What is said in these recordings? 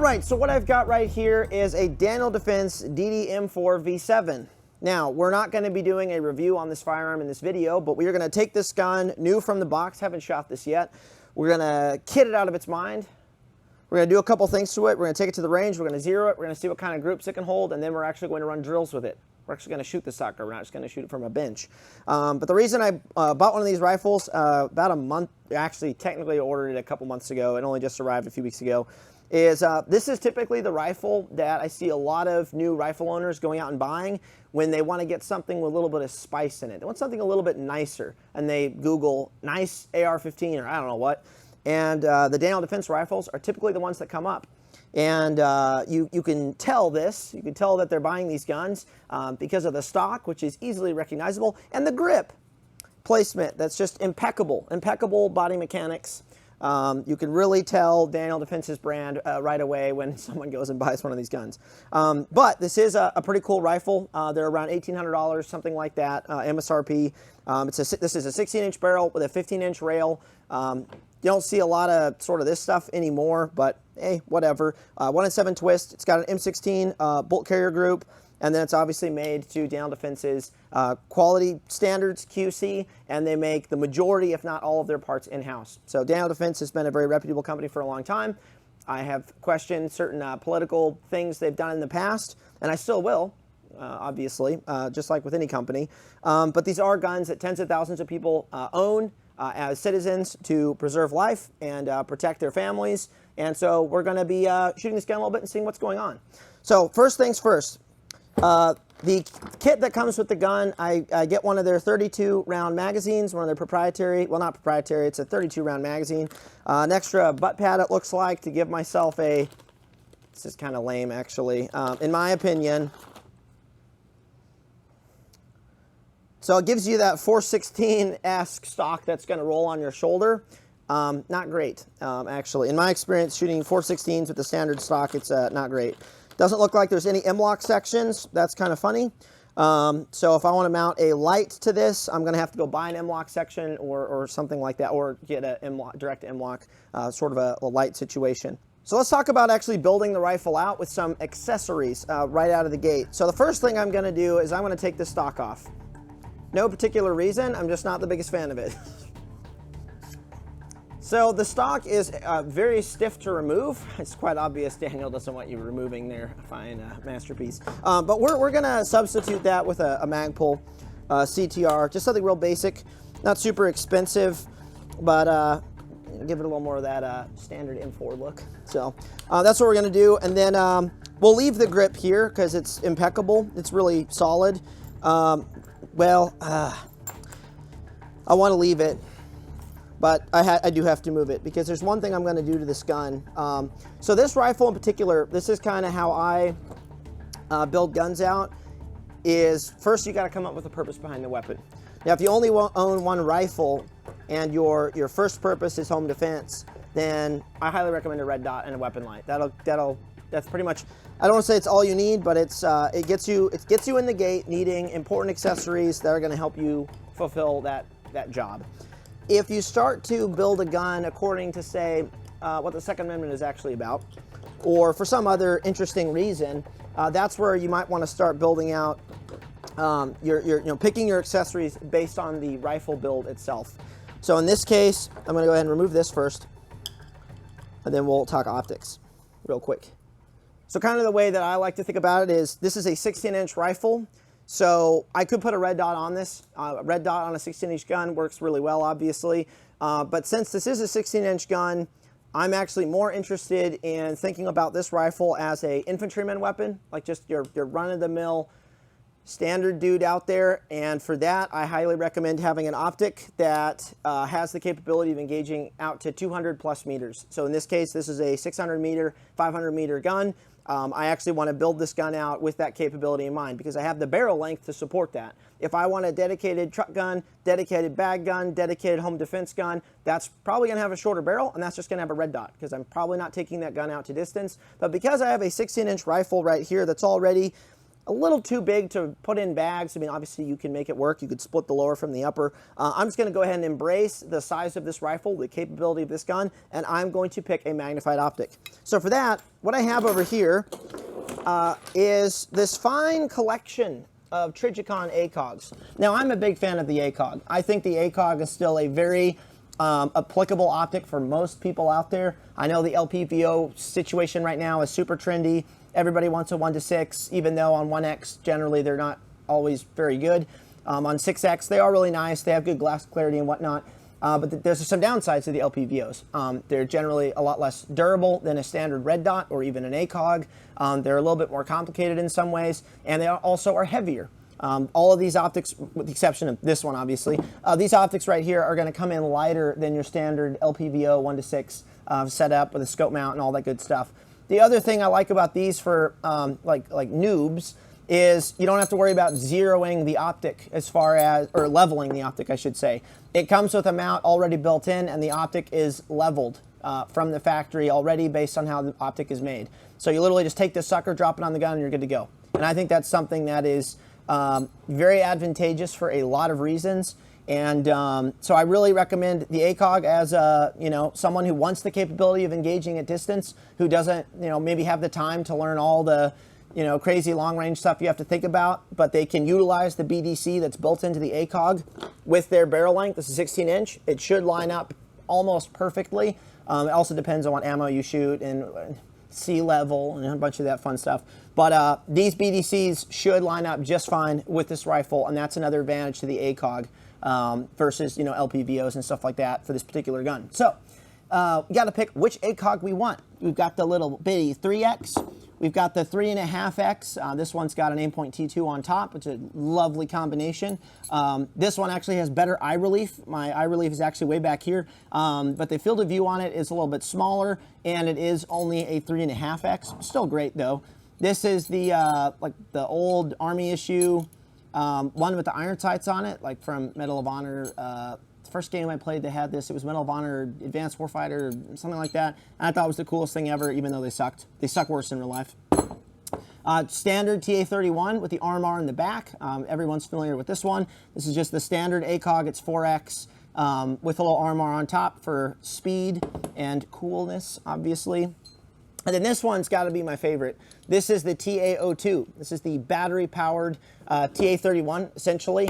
right, so what I've got right here is a Daniel Defense DDM4 V7. Now, we're not going to be doing a review on this firearm in this video, but we are going to take this gun new from the box, haven't shot this yet. We're going to kit it out of its mind. We're going to do a couple things to it. We're going to take it to the range, we're going to zero it, we're going to see what kind of groups it can hold, and then we're actually going to run drills with it. We're actually going to shoot the sucker. We're not just going to shoot it from a bench. But the reason I bought one of these rifles about a month, actually technically ordered it a couple months ago, it only just arrived a few weeks ago, is this is typically the rifle that I see a lot of new rifle owners going out and buying when they want to get something with a little bit of spice in it. They want something a little bit nicer, and they Google nice AR-15 or I don't know what, and the Daniel Defense rifles are typically the ones that come up. And you can tell this, you can tell that they're buying these guns because of the stock, which is easily recognizable, and the grip placement that's just impeccable, impeccable body mechanics. You can really tell Daniel Defense's brand right away when someone goes and buys one of these guns. But this is a pretty cool rifle. They're around $1,800, something like that, MSRP. This is a 16-inch barrel with a 15-inch rail. You don't see a lot of sort of this stuff anymore, but hey, whatever. 1-in-7 twist. It's got an M16 bolt carrier group, and then it's obviously made to Daniel Defense's quality standards, QC, and they make the majority, if not all of their parts in-house. So Daniel Defense has been a very reputable company for a long time. I have questioned certain political things they've done in the past, and I still will, obviously, just like with any company. But these are guns that tens of thousands of people own as citizens to preserve life and protect their families. And so we're going to be shooting this gun a little bit and seeing what's going on. So first things first, the kit that comes with the gun, I get one of their 32 round magazines, one of their proprietary, well not proprietary, it's a 32 round magazine. An extra butt pad it looks like to give myself a, this is kind of lame actually, in my opinion. So it gives you that 416-esque stock that's going to roll on your shoulder. Not great, actually. In my experience, shooting 416s with the standard stock, it's not great. Doesn't look like there's any M-lock sections. That's kind of funny. So if I want to mount a light to this, I'm going to have to go buy an M-lock section or something like that, or get a direct M-lock, sort of a light situation. So let's talk about actually building the rifle out with some accessories right out of the gate. So the first thing I'm going to do is I'm going to take this stock off. No particular reason, I'm just not the biggest fan of it. So the stock is very stiff to remove. It's quite obvious Daniel doesn't want you removing their fine masterpiece. But we're gonna substitute that with a Magpul CTR, just something real basic, not super expensive, but give it a little more of that standard M4 look. So that's what we're gonna do. And then we'll leave the grip here because it's impeccable. It's really solid. Well, I want to leave it, but I do have to move it because there's one thing I'm going to do to this gun. So this rifle in particular, this is kind of how I build guns out, is first you got to come up with a purpose behind the weapon. Now, if you only own one rifle and your first purpose is home defense, then I highly recommend a red dot and a weapon light. That's pretty much, I don't want to say it's all you need, but it gets you in the gate needing important accessories that are going to help you fulfill that job. If you start to build a gun according to, say, what the Second Amendment is actually about, or for some other interesting reason, that's where you might want to start building out picking your accessories based on the rifle build itself. So in this case, I'm going to go ahead and remove this first, and then we'll talk optics real quick. So kind of the way that I like to think about it is this is a 16-inch rifle, so I could put a red dot on this. A red dot on a 16-inch gun works really well, obviously. But since this is a 16-inch gun, I'm actually more interested in thinking about this rifle as a infantryman weapon, like just your run-of-the-mill standard dude out there. And for that, I highly recommend having an optic that has the capability of engaging out to 200 plus meters. So in this case, this is a 600 meter, 500 meter gun. I actually want to build this gun out with that capability in mind because I have the barrel length to support that. If I want a dedicated truck gun, dedicated bag gun, dedicated home defense gun, that's probably going to have a shorter barrel, and that's just going to have a red dot because I'm probably not taking that gun out to distance. But because I have a 16-inch rifle right here that's already a little too big to put in bags. I mean, obviously you can make it work. You could split the lower from the upper. I'm just going to go ahead and embrace the size of this rifle, the capability of this gun, and I'm going to pick a magnified optic. So for that, what I have over here is this fine collection of Trijicon ACOGs. Now, I'm a big fan of the ACOG. I think the ACOG is still a very applicable optic for most people out there. I know the LPVO situation right now is super trendy. Everybody wants a 1:6, even though on 1X, generally, they're not always very good. On 6X, they are really nice. They have good glass clarity and whatnot. But there's some downsides to the LPVOs. They're generally a lot less durable than a standard red dot or even an ACOG. They're a little bit more complicated in some ways, and they also are heavier. All of these optics, with the exception of this one, obviously, these optics right here are going to come in lighter than your standard LPVO 1:6 setup with a scope mount and all that good stuff. The other thing I like about these for like noobs is you don't have to worry about zeroing the optic as far as, or leveling the optic, I should say. It comes with a mount already built in, and the optic is leveled from the factory already based on how the optic is made. So you literally just take this sucker, drop it on the gun, and you're good to go. And I think that's something that is very advantageous for a lot of reasons. And so I really recommend the ACOG as someone who wants the capability of engaging at distance, who doesn't maybe have the time to learn all the crazy long range stuff you have to think about, but they can utilize the BDC that's built into the ACOG with their barrel length. This is 16 inch. It should line up almost perfectly. It also depends on what ammo you shoot and sea level and a bunch of that fun stuff. But these BDCs should line up just fine with this rifle, and that's another advantage to the ACOG versus LPVOs and stuff like that for this particular gun. So we got to pick which ACOG we want. We've got the little bitty 3X. We've got the 3.5X. This one's got an aimpoint T2 on top, which is a lovely combination. This one actually has better eye relief. My eye relief is actually way back here, but the field of view on it is a little bit smaller, and it is only a 3.5X. Still great though. This is the like the old Army issue one with the iron sights on it, like from Medal of Honor. First game I played, they had this. It was Medal of Honor Advanced Warfighter, or something like that. And I thought it was the coolest thing ever, even though they sucked. They suck worse in real life. Standard TA31 with the RMR in the back. Everyone's familiar with this one. This is just the standard ACOG. It's 4X with a little RMR on top for speed and coolness, obviously. And then this one's got to be my favorite. This is the TA02. This is the battery-powered TA31, essentially.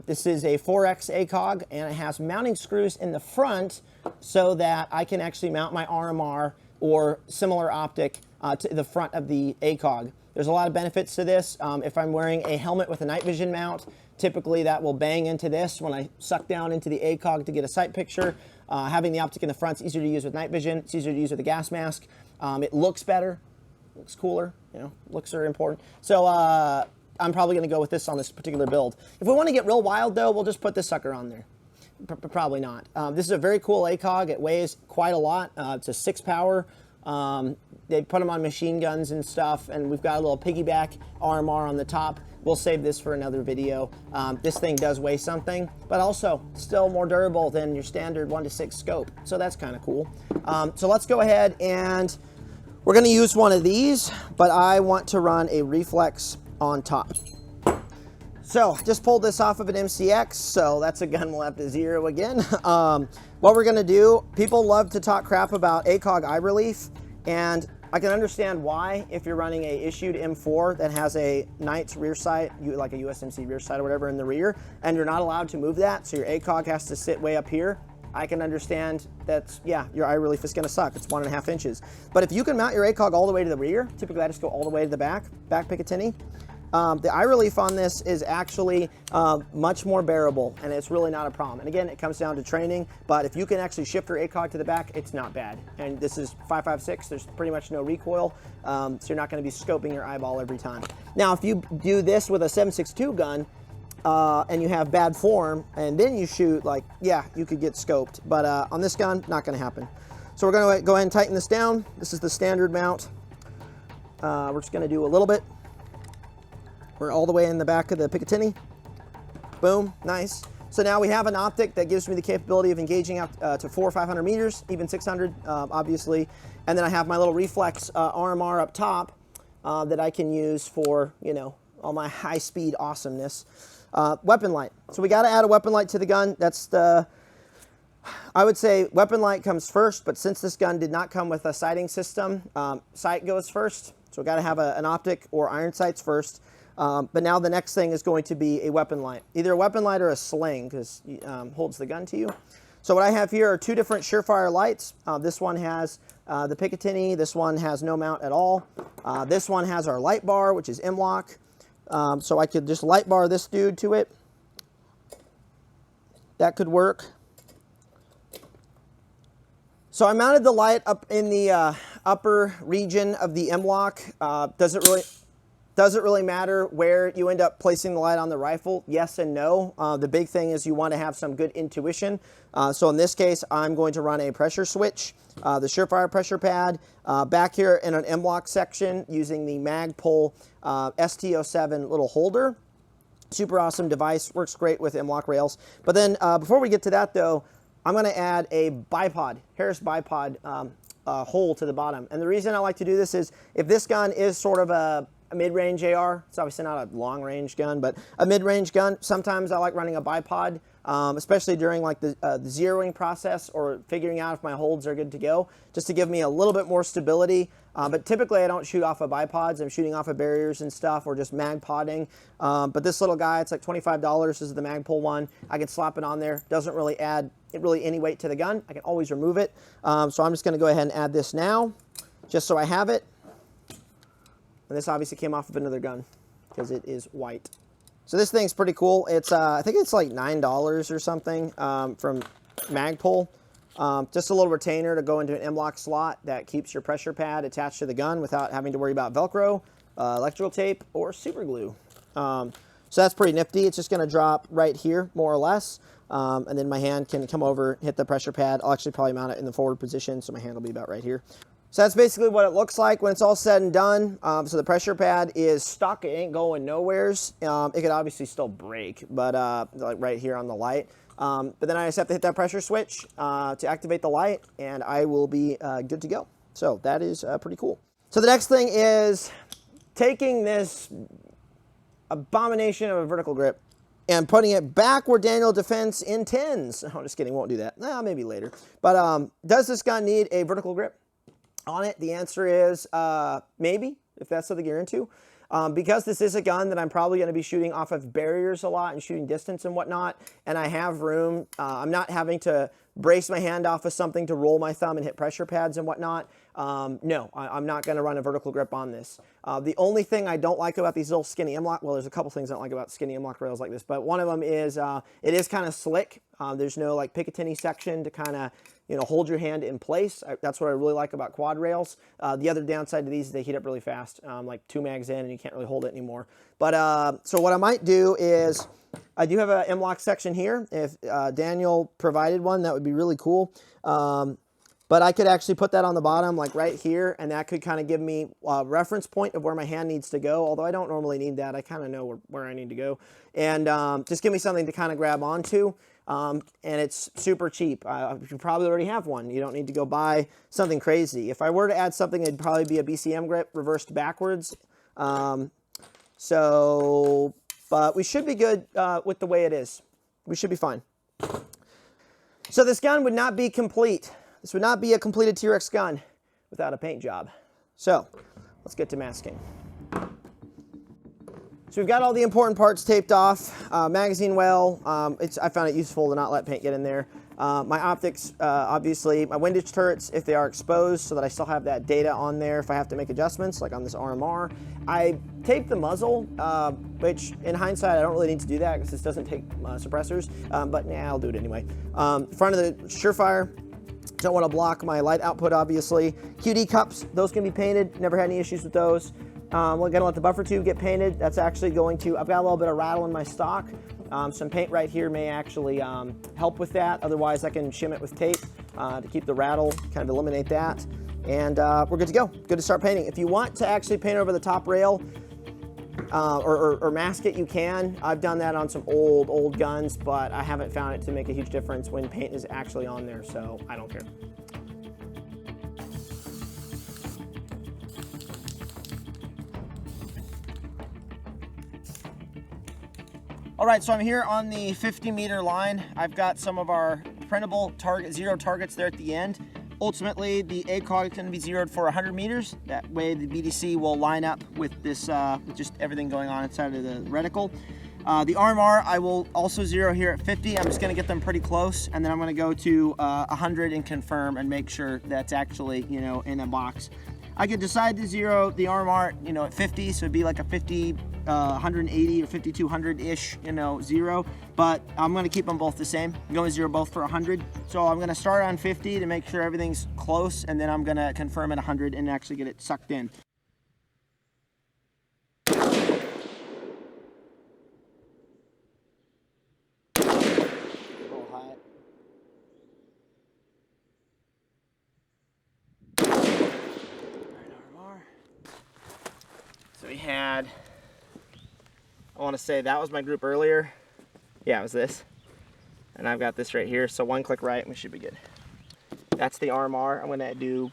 This is a 4X ACOG, and it has mounting screws in the front so that I can actually mount my RMR or similar optic to the front of the ACOG. There's a lot of benefits to this. If I'm wearing a helmet with a night vision mount, typically that will bang into this when I suck down into the ACOG to get a sight picture. Having the optic in the front is easier to use with night vision. It's easier to use with a gas mask. It looks better, looks cooler, looks are important. So I'm probably going to go with this on this particular build. If we want to get real wild though, we'll just put this sucker on there. Probably not. This is a very cool ACOG. It weighs quite a lot. It's a 6 power. They put them on machine guns and stuff, and we've got a little piggyback RMR on the top. We'll save this for another video. This thing does weigh something, but also still more durable than your standard 1:6 scope. So that's kind of cool. So let's go ahead and we're going to use one of these, but I want to run a reflex on top. So just pulled this off of an MCX, so that's a gun we'll have to zero again. What we're going to do, people love to talk crap about ACOG eye relief, and I can understand why if you're running a issued M4 that has a Knight's rear sight, like a USMC rear sight or whatever in the rear, and you're not allowed to move that, so your ACOG has to sit way up here. I can understand that, yeah, your eye relief is going to suck. It's 1.5 inches. But if you can mount your ACOG all the way to the rear, typically I just go all the way to the back Picatinny. The eye relief on this is actually much more bearable, and it's really not a problem. And again, it comes down to training, but if you can actually shift your ACOG to the back, it's not bad. And this is 5.56, there's pretty much no recoil, so you're not going to be scoping your eyeball every time. Now, if you do this with a 7.62 gun, and you have bad form, and then you shoot, like, yeah, you could get scoped. But on this gun, not going to happen. So we're going to go ahead and tighten this down. This is the standard mount. We're just going to do a little bit. We're all the way in the back of the Picatinny. Boom, nice. So now we have an optic that gives me the capability of engaging out to 400 or 500 meters, even 600, obviously. And then I have my little reflex RMR up top. that I can use for, you know, all my high-speed awesomeness. Weapon light. So we got to add a weapon light to the gun. That's the, I would say weapon light comes first, but since this gun did not come with a sighting system, sight goes first. So we got to have an optic or iron sights first. But now the next thing is going to be a weapon light. Either a weapon light or a sling, because it holds the gun to you. So what I have here are two different Surefire lights. This one has the Picatinny. This one has no mount at all. This one has our light bar, which is M-LOK. So I could just light bar this dude to it. That could work. So I mounted the light up in the upper region of the M-LOK. Does it really matter where you end up placing the light on the rifle? Yes and no. The big thing is you want to have some good intuition. So in this case, I'm going to run a pressure switch, the Surefire pressure pad, back here in an M-LOK section using the Magpul ST07 little holder. Super awesome device, works great with M-LOK rails. But then before we get to that though, I'm going to add a bipod, Harris bipod hole to the bottom. And the reason I like to do this is if this gun is sort of a mid-range AR, it's obviously not a long-range gun, but a mid-range gun, sometimes I like running a bipod, especially during like the zeroing process or figuring out if my holds are good to go, just to give me a little bit more stability. But typically I don't shoot off of bipods. I'm shooting off of barriers and stuff or just mag podding. But this little guy, it's like $25. This is the Magpul one. I can slap it on there. Doesn't really add any weight to the gun. I can always remove it. So I'm just going to go ahead and add this now, just so I have it. And this obviously came off of another gun because it is white. So this thing's pretty cool. It's I think it's like $9 or something from Magpul. Just a little retainer to go into an M-LOK slot that keeps your pressure pad attached to the gun without having to worry about Velcro, electrical tape, or super glue. So that's pretty nifty. It's just going to drop right here, more or less. And then my hand can come over, hit the pressure pad. I'll actually probably mount it in the forward position, so my hand will be about right here. So that's basically what it looks like when it's all said and done. So the pressure pad is stuck. It ain't going nowheres. It could obviously still break, but like right here on the light. But then I just have to hit that pressure switch to activate the light, and I will be good to go. So that is pretty cool. So the next thing is taking this abomination of a vertical grip and putting it back where Daniel Defense intends. Oh, just kidding, won't do that. Nah, maybe later. But does this gun need a vertical grip on it? The answer is maybe, if that's something you're into. Because this is a gun that I'm probably going to be shooting off of barriers a lot and shooting distance and whatnot, and I have room, I'm not having to brace my hand off of something to roll my thumb and hit pressure pads and whatnot. No, I'm not going to run a vertical grip on this. The only thing I don't like about these little skinny M-LOK, well, there's a couple things I don't like about skinny M-LOK rails like this, but one of them is it is kind of slick. There's no like Picatinny section to kind of, you know, hold your hand in place. That's what I really like about quad rails. The other downside to these is they heat up really fast, like 2 mags in, and you can't really hold it anymore. But so what I might do is, I do have a M-LOK section here. If Daniel provided one, that would be really cool. But I could actually put that on the bottom, like right here, and that could kind of give me a reference point of where my hand needs to go, although I don't normally need that. I kind of know where I need to go. And just give me something to kind of grab onto. And it's super cheap. You probably already have one. You don't need to go buy something crazy. If I were to add something, it'd probably be a BCM grip reversed backwards. But we should be good with the way it is. We should be fine. So this gun would not be complete. This would not be a completed T.REX gun without a paint job. So let's get to masking. So we've got all the important parts taped off, magazine well. I found it useful to not let paint get in there. My optics, obviously, my windage turrets, if they are exposed, so that I still have that data on there if I have to make adjustments, like on this RMR. I taped the muzzle, which in hindsight, I don't really need to do that because this doesn't take suppressors, but nah, I'll do it anyway. Front of the Surefire. Don't want to block my light output, obviously. QD cups, those can be painted. Never had any issues with those. We're going to let the buffer tube get painted. That's actually going to, I've got a little bit of rattle in my stock. Some paint right here may actually help with that. Otherwise, I can shim it with tape to keep the rattle, kind of eliminate that. And we're good to go. Good to start painting. If you want to actually paint over the top rail or mask it, you can. I've done that on some old guns, but I haven't found it to make a huge difference when paint is actually on there, so I don't care. All right, so I'm here on the 50-meter line. I've got some of our printable zero targets there at the end. Ultimately, the ACOG is going to be zeroed for 100 meters. That way the BDC will line up with this, with just everything going on inside of the reticle. The RMR, I will also zero here at 50. I'm just going to get them pretty close, and then I'm going to go to 100 and confirm and make sure that's actually, you know, in a box. I could decide to zero the RMR, you know, at 50, so it'd be like a 50, 180 or 5200-ish, you know, zero. But I'm going to keep them both the same. I'm going to zero both for 100. So I'm going to start on 50 to make sure everything's close, and then I'm going to confirm at 100 and actually get it sucked in. So we had, I want to say that was my group earlier. Yeah, it was this. And I've got this right here. So one click right and we should be good. That's the RMR. I'm going to do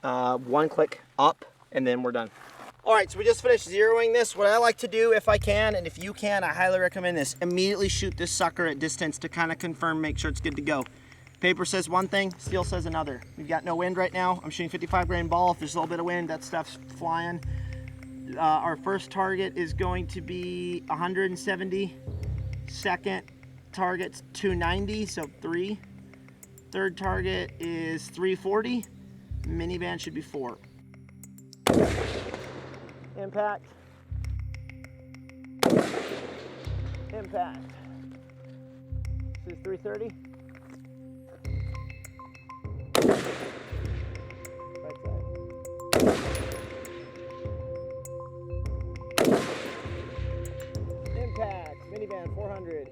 one click up and then we're done. All right, so we just finished zeroing this. What I like to do, if I can, and if you can, I highly recommend this. Immediately shoot this sucker at distance to kind of confirm, make sure it's good to go. Paper says one thing, steel says another. We've got no wind right now. I'm shooting 55 grain ball. If there's a little bit of wind, that stuff's flying. Our first target is going to be 170. Second target's 290, so 3. Third target is 340. Miniband should be 4. Impact. Impact. This is 330. Right side. Impact, miniband 400.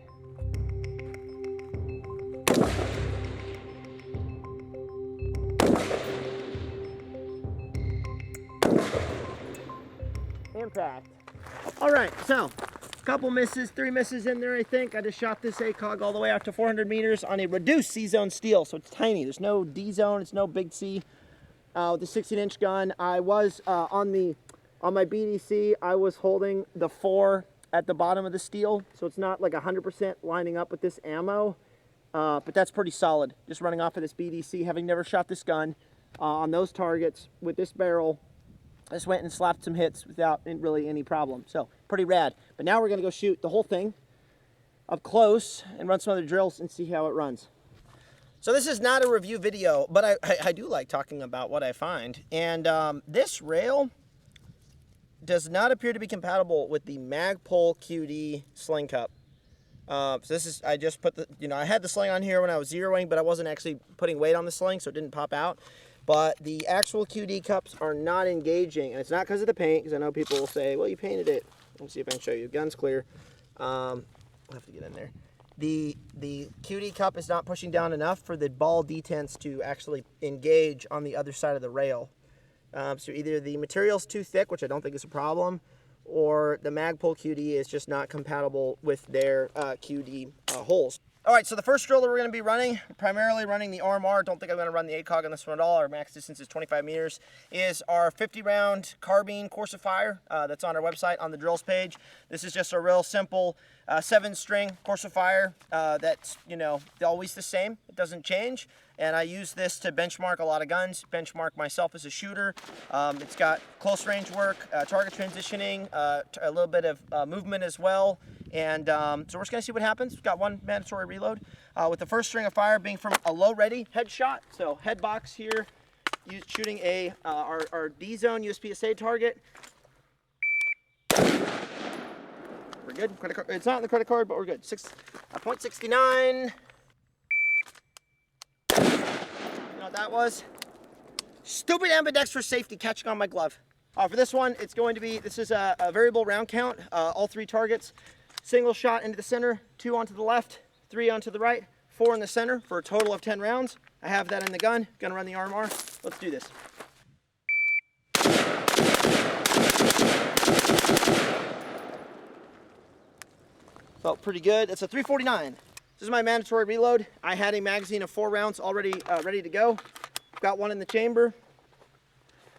Impact. All right, so a couple misses, 3 misses in there, I think. I just shot this ACOG all the way out to 400 meters on a reduced C-zone steel, so it's tiny. There's no D-zone, it's no big C. With the 16-inch gun, I was on my BDC, I was holding the 4 at the bottom of the steel, so it's not like 100% lining up with this ammo, but that's pretty solid. Just running off of this BDC, having never shot this gun on those targets with this barrel. I just went and slapped some hits without really any problem, so pretty rad. But now we're gonna go shoot the whole thing up close and run some other drills and see how it runs. So this is not a review video, but I do like talking about what I find. And this rail does not appear to be compatible with the Magpul QD sling cup. So this is, I just put the, I had the sling on here when I was zeroing, but I wasn't actually putting weight on the sling, so it didn't pop out. But the actual QD cups are not engaging, and it's not because of the paint, because I know people will say, well, you painted it. Let's see if I can show you. Gun's clear. We'll have to get in there. The QD cup is not pushing down enough for the ball detents to actually engage on the other side of the rail. So either the material's too thick, which I don't think is a problem, or the Magpul QD is just not compatible with their QD holes. All right, so the first drill that we're going to be running, primarily running the RMR, don't think I'm going to run the ACOG on this one at all, our max distance is 25 meters, is our 50-round carbine course of fire that's on our website on the drills page. This is just a real simple 7-string course of fire that's, always the same. It doesn't change. And I use this to benchmark a lot of guns, benchmark myself as a shooter. It's got close range work, target transitioning, a little bit of movement as well. And so we're just gonna see what happens. We've got one mandatory reload with the first string of fire being from a low ready headshot. So head box here, shooting our D-zone USPSA target. We're good. Credit card. It's not in the credit card, but we're good. 0.69. You know what that was? Stupid ambidextrous safety catching on my glove. For this one, it's going to be, this is a variable round count, all 3 targets. Single shot into the center, 2 onto the left, 3 onto the right, 4 in the center for a total of 10 rounds. I have that in the gun. Gonna run the RMR. Let's do this. Felt pretty good. It's a 349. This is my mandatory reload. I had a magazine of 4 rounds already ready to go. Got one in the chamber.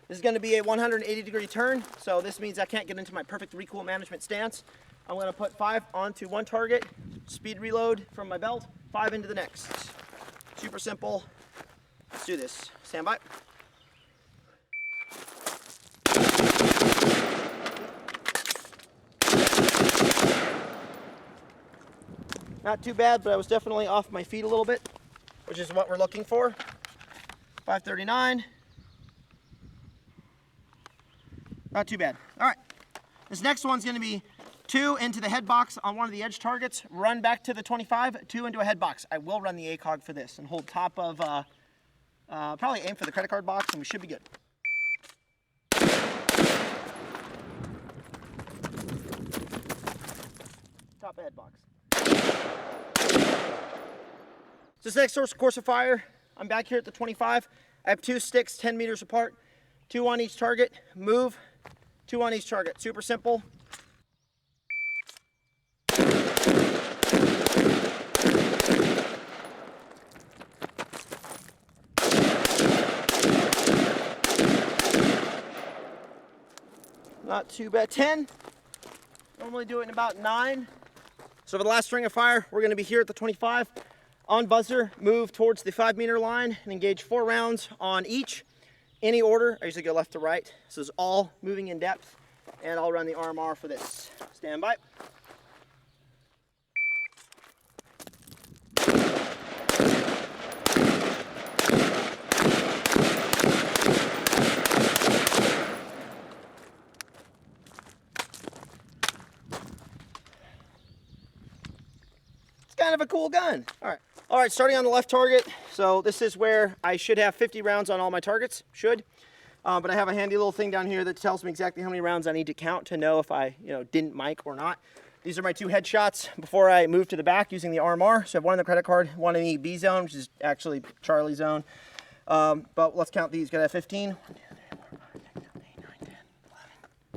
This is going to be a 180-degree turn, so this means I can't get into my perfect recoil management stance. I'm going to put 5 onto one target, speed reload from my belt, 5 into the next. Super simple. Let's do this. Stand by. Not too bad, but I was definitely off my feet a little bit, which is what we're looking for. 539. Not too bad. All right. This next one's going to be 2 into the head box on one of the edge targets, run back to the 25, 2 into a head box. I will run the ACOG for this and hold top of, probably aim for the credit card box, and we should be good. Top of head box. So this next course of fire, I'm back here at the 25. I have 2 sticks 10 meters apart, 2 on each target, move, 2 on each target. Super simple. Not too bad. 10. Normally do it in about 9. So for the last string of fire, we're going to be here at the 25. On buzzer, move towards the 5-meter line and engage 4 rounds on each. Any order, I usually go left to right. This is all moving in depth, and I'll run the RMR for this. Stand by. It's kind of a cool gun. All right, starting on the left target. So this is where I should have 50 rounds on all my targets, but I have a handy little thing down here that tells me exactly how many rounds I need to count to know if I, didn't mic or not. These are my 2 headshots before I move to the back using the RMR. So I have 1 in the credit card, 1 in the B zone, which is actually Charlie zone. But let's count these. Gotta have 15. 1, 2, 3, 4, 5, 6, 7, 8, 9, 10, 11,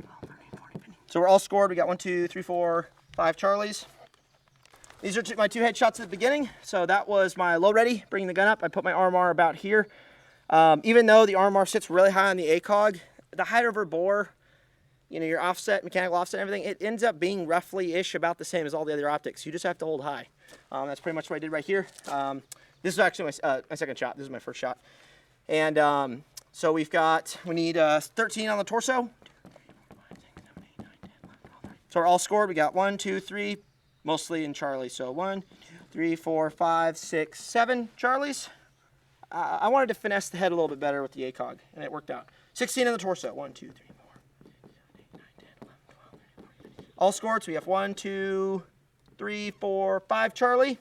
12, 13, 14, 15. So we're all scored. We got 1, 2, 3, 4, 5 Charlies. These are my 2 headshots at the beginning. So that was my low ready, bringing the gun up. I put my RMR about here. Even though the RMR sits really high on the ACOG, the height over bore, your offset, mechanical offset, and everything, it ends up being roughly-ish about the same as all the other optics. You just have to hold high. That's pretty much what I did right here. This is actually my second shot. This is my first shot. And so we need 13 on the torso. 2, 3, 4, 5, 6, 7, 8, 9, 10, 11, 12, 13. So we're all scored. We got 1, 2, 3. Mostly in Charlie. So 1, 2, 3, 4, 5, 6, 7 Charlies. I wanted to finesse the head a little bit better with the ACOG, and it worked out. 16 in the torso. 1, 2, 3, 4, 5, 6, 7, 8, 9, 10, 11, 12, 13, 14, 15. All scored. So we have 1, 2, 3, 4, 5 Charlie.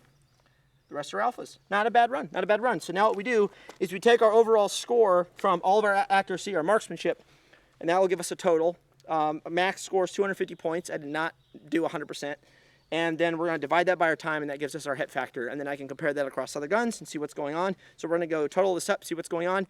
The rest are alphas. Not a bad run. Not a bad run. So now what we do is we take our overall score from all of our accuracy, our marksmanship, and that will give us a total. Max score is 250 points. I did not do 100%. And then we're going to divide that by our time, and that gives us our hit factor. And then I can compare that across other guns and see what's going on. So we're going to go total this up, see what's going on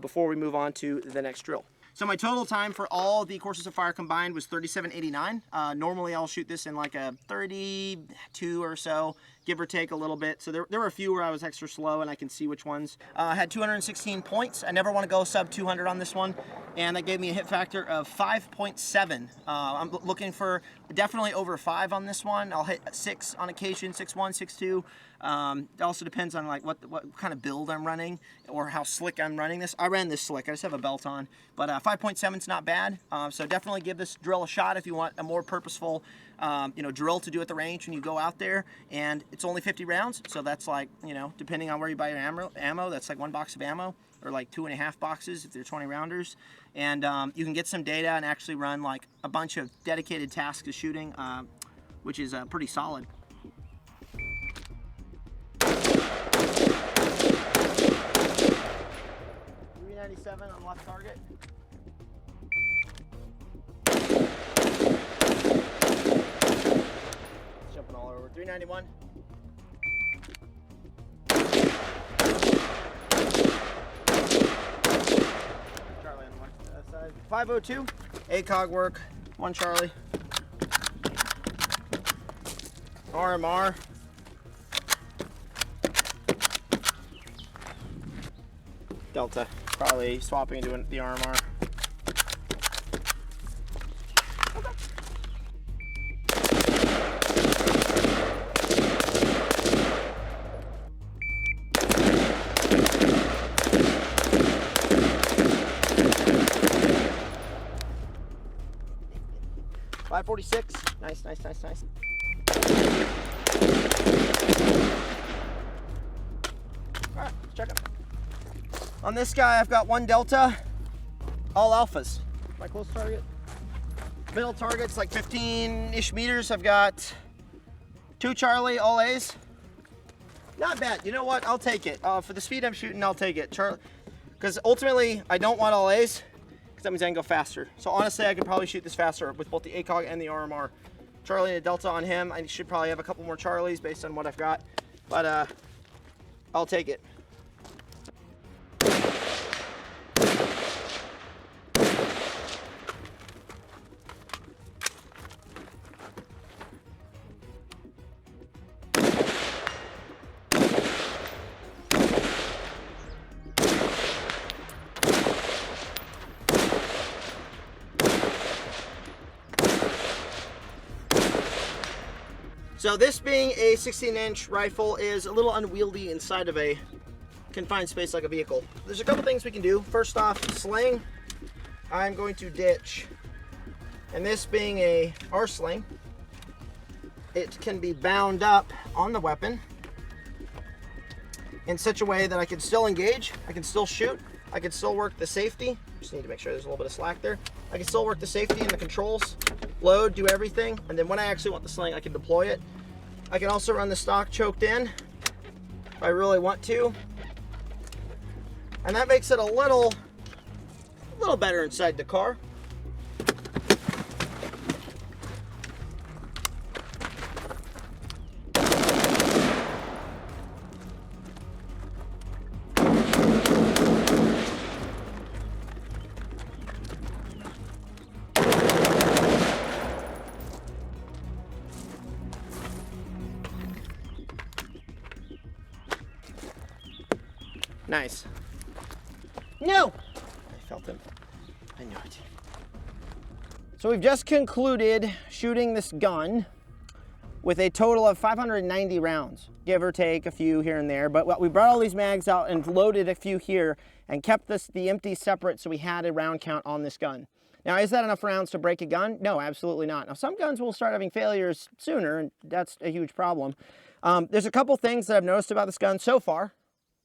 before we move on to the next drill. So my total time for all the courses of fire combined was 37.89. Normally I'll shoot this in like a 32 or so, give or take a little bit. So there were a few where I was extra slow, and I can see which ones. I had 216 points. I never want to go sub 200 on this one, and that gave me a hit factor of 5.7. I'm looking for definitely over 5 on this one. I'll hit 6 on occasion, 6.1, 6.2. It also depends on like what kind of build I'm running or how slick I'm running this. I ran this slick. I just have a belt on, but 5.7 is not bad. So definitely give this drill a shot if you want a more purposeful, drill to do at the range when you go out there. And it's only 50 rounds, so that's like, depending on where you buy your ammo, that's like 1 box of ammo or like 2.5 boxes if they're 20 rounders. And you can get some data and actually run like a bunch of dedicated tasks of shooting, which is pretty solid. 397 on left target. Jumping all over. 391. Charlie on the left side. 502. ACOG work. 1 Charlie. RMR. Delta. Probably swapping into the RMR. Okay. 46. Nice, nice, nice, nice. All right, let's check it. On this guy, I've got 1 Delta, all alphas. My close target. Middle target's like 15-ish meters. I've got 2 Charlie, all A's. Not bad. You know what? I'll take it. For the speed I'm shooting, I'll take it. Charlie, because ultimately, I don't want all A's, because that means I can go faster. So honestly, I could probably shoot this faster with both the ACOG and the RMR. Charlie and a Delta on him. I should probably have a couple more Charlies based on what I've got, but I'll take it. So this being a 16-inch rifle is a little unwieldy inside of a confined space like a vehicle. There's a couple things we can do. First off, sling, I'm going to ditch. And this being a R-sling, it can be bound up on the weapon in such a way that I can still engage, I can still shoot, I can still work the safety. Just need to make sure there's a little bit of slack there. I can still work the safety and the controls, load, do everything, and then when I actually want the sling, I can deploy it. I can also run the stock choked in if I really want to. And that makes it a little better inside the car. Nice. No! I felt him. I knew it. So we've just concluded shooting this gun with a total of 590 rounds, give or take a few here and there. But we brought all these mags out and loaded a few here and kept the empty separate so we had a round count on this gun. Now, is that enough rounds to break a gun? No, absolutely not. Now, some guns will start having failures sooner, and that's a huge problem. There's a couple things that I've noticed about this gun so far.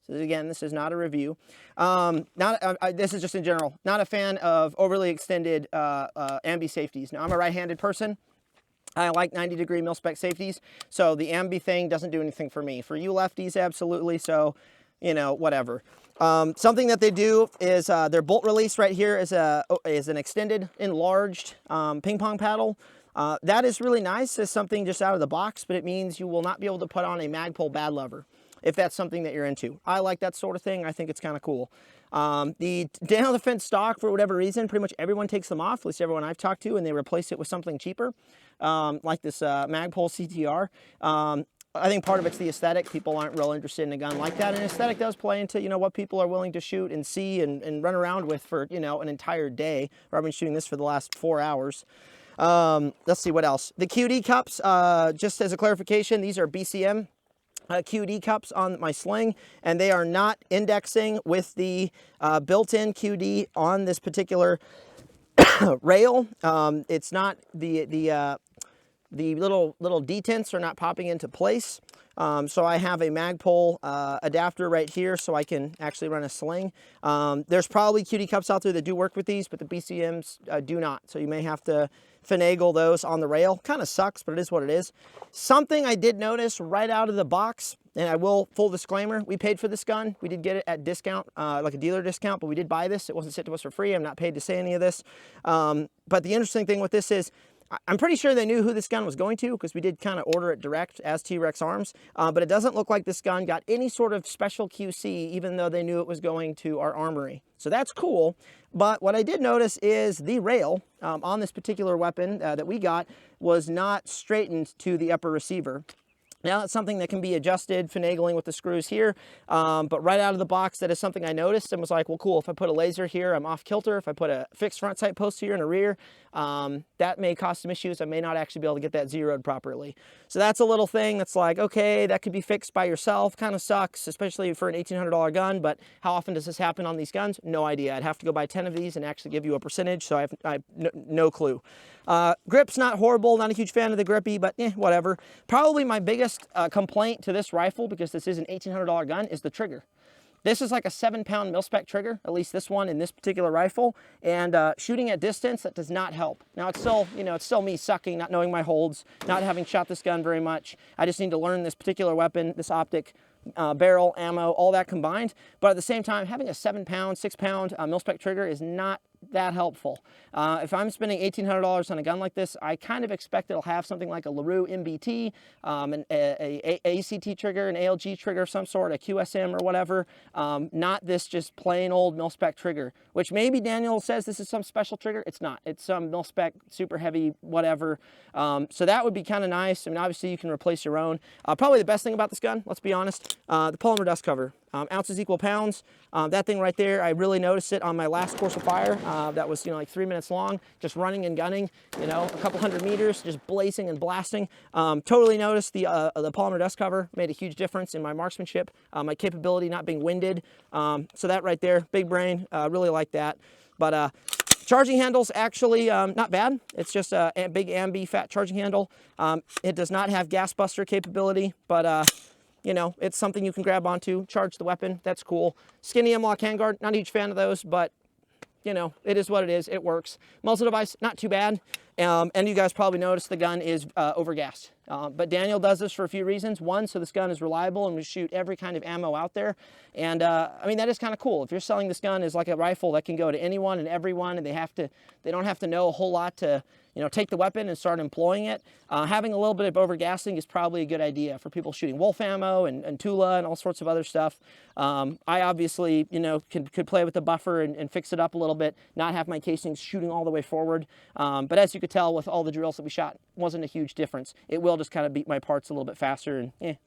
So again, this is not a review. This is just in general. Not a fan of overly extended ambi safeties. Now, I'm a right-handed person. I like 90-degree mil-spec safeties, so the ambi thing doesn't do anything for me. For you lefties, absolutely, so, you know, whatever. Something that they do is their bolt release right here is an extended, enlarged ping pong paddle. That is really nice as something just out of the box, but it means you will not be able to put on a Magpul bad lever, if that's something that you're into. I like that sort of thing. I think it's kind of cool. The Daniel Defense stock, for whatever reason, pretty much everyone takes them off, at least everyone I've talked to, and they replace it with something cheaper, like this Magpul CTR. I think part of it's the aesthetic. People aren't real interested in a gun like that, and aesthetic does play into, you know, what people are willing to shoot and see and run around with for, you know, an entire day. I've been shooting this for the last 4 hours. Let's see what else. The QD cups, just as a clarification, these are BCM QD cups on my sling, and they are not indexing with the built-in QD on this particular rail. It's not the little detents are not popping into place. So I have a Magpul adapter right here so I can actually run a sling. There's probably QD cups out there that do work with these, but the BCMs do not. So you may have to finagle those on the rail. Kind of sucks, but it is what it is. Something I did notice right out of the box, and I will, full disclaimer, we paid for this gun. We did get it at discount, like a dealer discount, but we did buy this. It wasn't sent to us for free. I'm not paid to say any of this. But the interesting thing with this is, I'm pretty sure they knew who this gun was going to, because we did kind of order it direct as T.REX Arms, but it doesn't look like this gun got any sort of special QC, even though they knew it was going to our armory. So that's cool, but what I did notice is the rail on this particular weapon that we got was not straightened to the upper receiver. Now it's something that can be adjusted, finagling with the screws here, but right out of the box, that is something I noticed and was like, well, cool, if I put a laser here, I'm off kilter. If I put a fixed front sight post here in the rear, that may cause some issues. I may not actually be able to get that zeroed properly. So that's a little thing that's like, okay, that could be fixed by yourself. Kind of sucks, especially for an $1,800 gun, but how often does this happen on these guns? No idea. I'd have to go buy 10 of these and actually give you a percentage, so I have no clue. Grip's not horrible, not a huge fan of the grippy, but whatever. Probably my biggest complaint to this rifle, because this is an $1,800 gun, is the trigger. This is like a 7-pound mil-spec trigger, at least this one in this particular rifle, and shooting at distance, that does not help. Now it's still, it's still me sucking, not knowing my holds, not having shot this gun very much. I just need to learn this particular weapon, this optic, barrel, ammo, all that combined. But at the same time, having a 7-pound, 6-pound mil-spec trigger is not that helpful. If I'm spending $1,800 on a gun like this, I kind of expect it'll have something like a LaRue MBT, an ACT trigger, an ALG trigger of some sort, a QSM or whatever, not this just plain old mil-spec trigger, which maybe Daniel says this is some special trigger. It's not. It's some mil-spec, super heavy, whatever. So that would be kind of nice. I mean, obviously you can replace your own. Probably the best thing about this gun, let's be honest, the polymer dust cover. Ounces equal pounds. That thing right there, I really noticed it on my last course of fire. That was, like 3 minutes long, just running and gunning, a couple hundred meters, just blazing and blasting. Totally noticed the polymer dust cover made a huge difference in my marksmanship, my capability not being winded. So that right there, big brain, really like that. But charging handle's actually not bad. It's just a big ambi fat charging handle. It does not have gas buster capability, but it's something you can grab onto, charge the weapon. That's cool. Skinny M-lock handguard, not a huge fan of those, but it is what it is. It works. Muzzle device, not too bad. And you guys probably noticed the gun is overgassed. But Daniel does this for a few reasons. One, so this gun is reliable and we shoot every kind of ammo out there. And I mean, that is kind of cool. If you're selling this gun as like a rifle that can go to anyone and everyone, and they don't have to know a whole lot to take the weapon and start employing it. Having a little bit of overgassing is probably a good idea for people shooting wolf ammo and Tula and all sorts of other stuff. I obviously, could play with the buffer and fix it up a little bit, not have my casings shooting all the way forward. But as you could tell with all the drills that we shot, wasn't a huge difference. It will just kind of beat my parts a little bit faster, and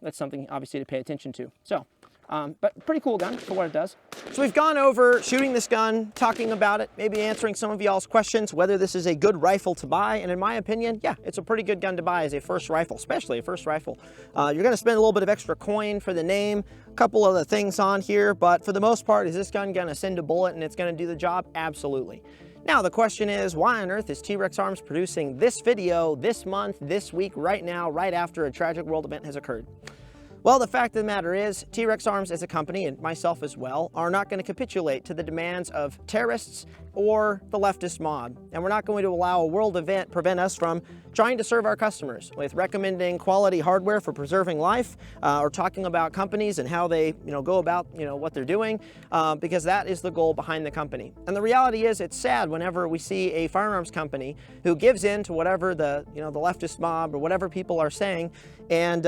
that's something obviously to pay attention to. So. But pretty cool gun for what it does. So we've gone over shooting this gun, talking about it, maybe answering some of y'all's questions, whether this is a good rifle to buy. And in my opinion, yeah, it's a pretty good gun to buy as a first rifle, especially a first rifle. You're going to spend a little bit of extra coin for the name, a couple of the things on here, but for the most part, is this gun going to send a bullet and it's going to do the job? Absolutely. Now the question is, why on earth is T.REX Arms producing this video this month, this week, right now, right after a tragic world event has occurred? Well, the fact of the matter is, T.REX Arms as a company, and myself as well, are not going to capitulate to the demands of terrorists or the leftist mob. And we're not going to allow a world event prevent us from trying to serve our customers with recommending quality hardware for preserving life, or talking about companies and how they go about what they're doing, because that is the goal behind the company. And the reality is, it's sad whenever we see a firearms company who gives in to whatever the the leftist mob or whatever people are saying, and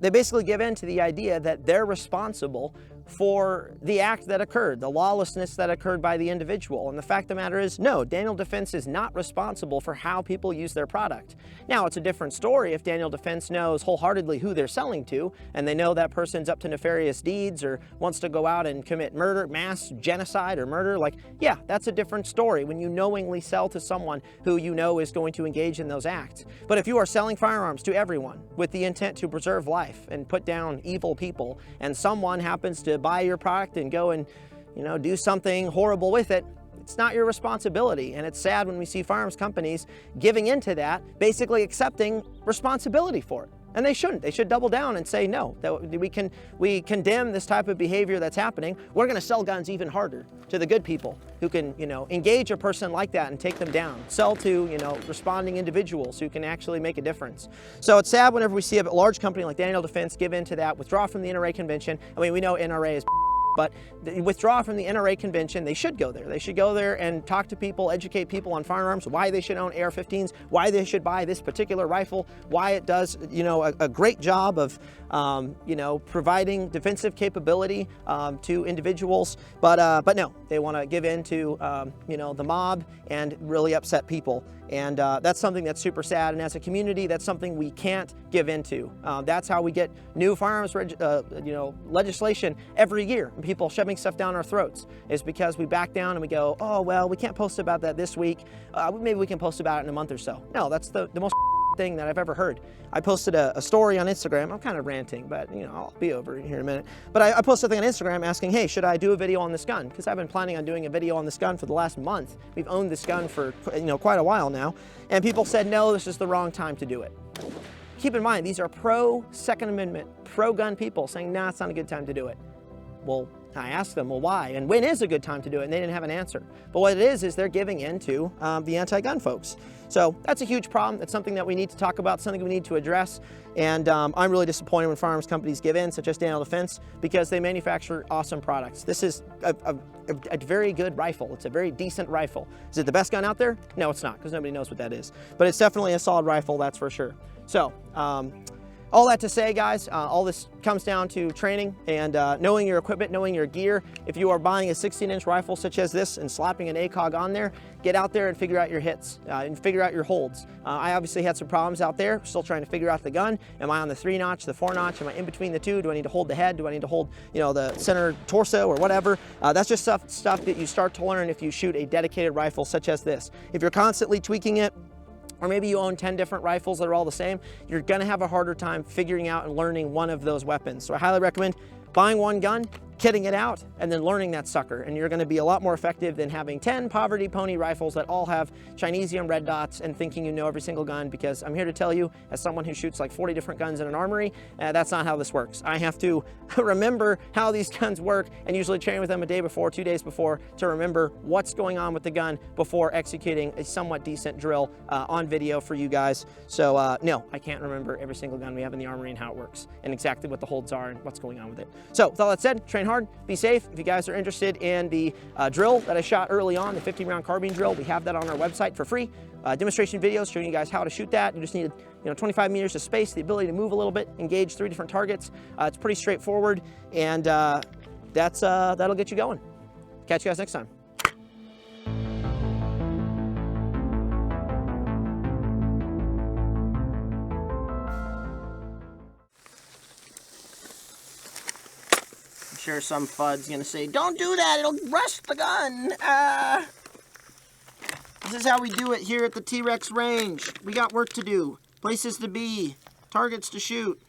they basically give in to the idea that they're responsible for the act that occurred, the lawlessness that occurred by the individual. And the fact of the matter is, no, Daniel Defense is not responsible for how people use their product. Now, it's a different story if Daniel Defense knows wholeheartedly who they're selling to, and they know that person's up to nefarious deeds or wants to go out and commit murder, mass genocide or murder. Like, yeah, that's a different story when you knowingly sell to someone who is going to engage in those acts. But if you are selling firearms to everyone with the intent to preserve life and put down evil people, and someone happens to buy your product and go and do something horrible with it, it's not your responsibility. And it's sad when we see firearms companies giving into that, basically accepting responsibility for it. And they shouldn't. They should double down and say, no, that we condemn this type of behavior that's happening. We're going to sell guns even harder to the good people who can, engage a person like that and take them down. Sell to, responding individuals who can actually make a difference. So it's sad whenever we see a large company like Daniel Defense give in to that, withdraw from the NRA convention. I mean, we know NRA is but withdraw from the NRA convention. They should go there. They should go there and talk to people, educate people on firearms, why they should own AR-15s, why they should buy this particular rifle, why it does, a great job of, providing defensive capability to individuals. But no, they want to give in to, the mob and really upset people. And that's something that's super sad. And as a community, that's something we can't give into. That's how we get new firearms legislation every year. And people shoving stuff down our throats is because we back down and we go, oh, well, we can't post about that this week. Maybe we can post about it in a month or so. No, that's the most thing that I've ever heard. I posted a story on Instagram. I'm kind of ranting, but I'll be over here in a minute. But I posted something on Instagram asking, hey, should I do a video on this gun? Because I've been planning on doing a video on this gun for the last month. We've owned this gun for quite a while now. And people said, no, this is the wrong time to do it. Keep in mind, these are pro Second Amendment, pro gun people saying, nah, it's not a good time to do it. Well, I asked them, well, why? And when is a good time to do it? And they didn't have an answer. But what it is they're giving in to the anti-gun folks. So that's a huge problem. It's something that we need to talk about, something we need to address. And I'm really disappointed when firearms companies give in, such as Daniel Defense, because they manufacture awesome products. This is a very good rifle. It's a very decent rifle. Is it the best gun out there? No, it's not, because nobody knows what that is. But it's definitely a solid rifle, that's for sure. So, all that to say, guys, all this comes down to training and knowing your equipment, knowing your gear. If you are buying a 16-inch rifle such as this and slapping an ACOG on there, get out there and figure out your hits and figure out your holds. I obviously had some problems out there, still trying to figure out the gun. Am I on the 3-notch, the 4-notch? Am I in between the two? Do I need to hold the head? Do I need to hold, the center torso or whatever? That's just stuff that you start to learn if you shoot a dedicated rifle such as this. If you're constantly tweaking it, or maybe you own 10 different rifles that are all the same, you're gonna have a harder time figuring out and learning one of those weapons. So I highly recommend buying one gun, kitting it out, and then learning that sucker. And you're gonna be a lot more effective than having 10 poverty pony rifles that all have Chinesium red dots and thinking you know every single gun, because I'm here to tell you, as someone who shoots like 40 different guns in an armory, that's not how this works. I have to remember how these guns work and usually train with them a day before, 2 days before, to remember what's going on with the gun before executing a somewhat decent drill on video for you guys. So no, I can't remember every single gun we have in the armory and how it works and exactly what the holds are and what's going on with it. So with all that said, train hard, be safe. If you guys are interested in the drill that I shot early on, the 15-round carbine drill, we have that on our website for free. Demonstration videos showing you guys how to shoot that. You just need 25 meters of space, the ability to move a little bit, engage 3 different targets. It's pretty straightforward, and that'll get you going. Catch you guys next time. Sure, some fud's gonna say, don't do that, it'll rust the gun. This is how we do it here at the T.REX range. We got work to do, places to be, targets to shoot.